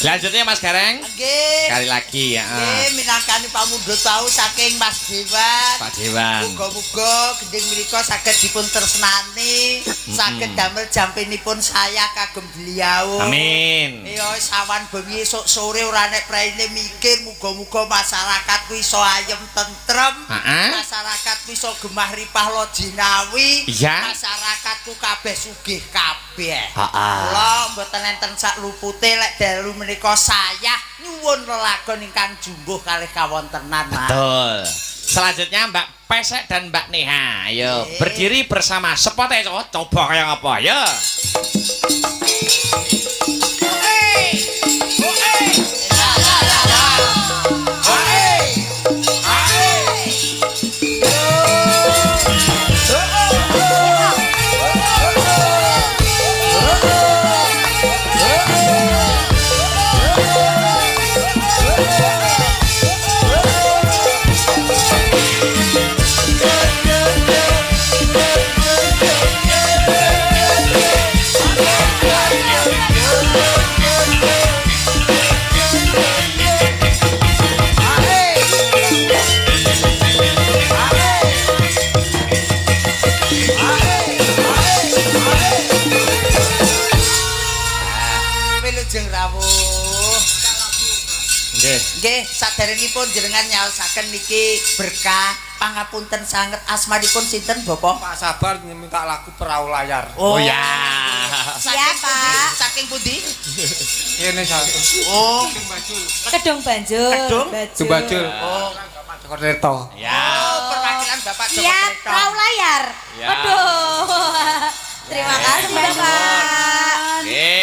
Selanjutnya Mas Gareng. Nggih. Kali lagi ya. Nggih, minangkani pamundhut wau saking Mas Dewan. Pak Dewan. Muga-muga gending menika saged dipun tresnani, saged damel jampinipun saya kagem beliau. Amin. Iya, sawan bengi esuk sore ora nek praine mikir muga-muga masyarakat kuwi iso ayem tentrem. Masyarakat kuwi iso gemah ripah lo jinawi. Iya. Masyarakatku kabeh sugih kabeh. Heeh. Kula mboten enten sak lupute lek dalu menika saya nyuwun lelagon ingkang jumbuh kalih kawontenan, Mas. Betul. Selanjutnya Mbak Pesek dan Mbak Neha. Ayo, berdiri bersama. Spotnya coba kayak apa? Ya. Wilujeng rawuh. Nggih, saderengipun jenengan nyaosaken niki berkah pangapunten sanget asmanipun sinten, Bapak? Pak Sabar minta lagu perahu layar. Oh ya. Siapa? Saking pundi? Ini satu. Oh, Kedung Banjur. Kedung? Jembajul. oh. Pak Joko Reto. Ya. Oh, perwakilan Bapak Joko Siap, Treto. perahu layar. Ya. Waduh. Terima kasih, Bapak.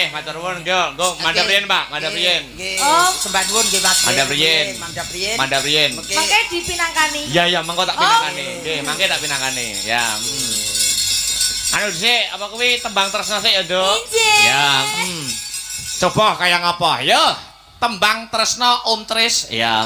Matur nuwun, Nggo, mandhap riyen, Pak, mandhap riyen. Nggih, Oh. sembah nuwun nggih Mas. Mandhap riyen. Mandhap riyen. Mandhap riyen. Oke. Mangke dipinangkani. Ya ya, mengko tak pinangkane. Nggih, mangke tak pinangkane. Ya. Anu dhisik, apa kuwi tembang tresna sik ya, Nduk? Injih. Ya. Coba kayak ngapa? Yo, tembang tresna Om Tris. Ya.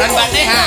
dan Mbak Neha.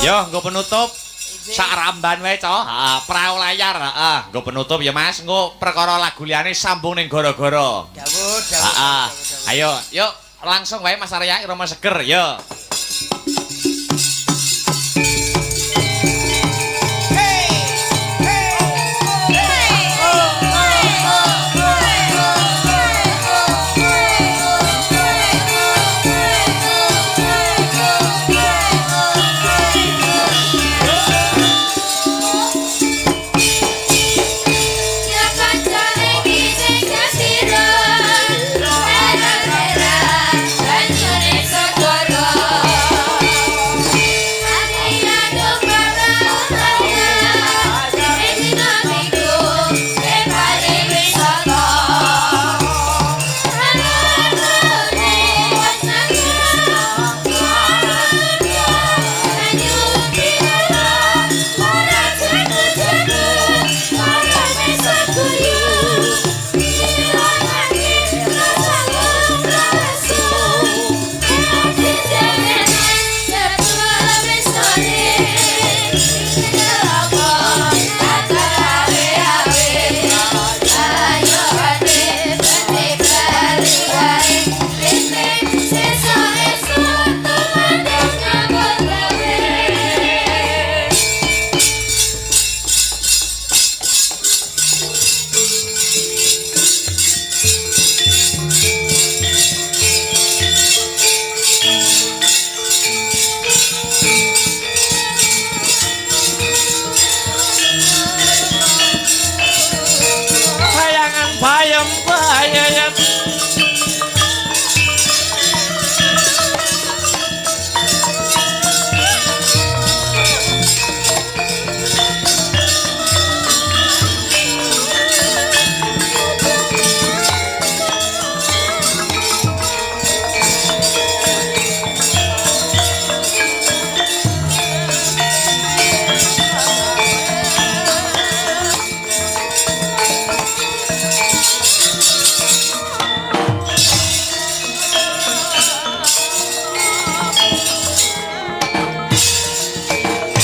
Yo, nggo penutup sak ramban wae, Cok. Heeh, prau layar, heeh. Nggo penutup ya, Mas. Nggo perkara lagu liyane sambung ning gara-gara. Dawuh, Heeh. Ayo, yuk langsung wae Mas Arya Roma Seger, yo.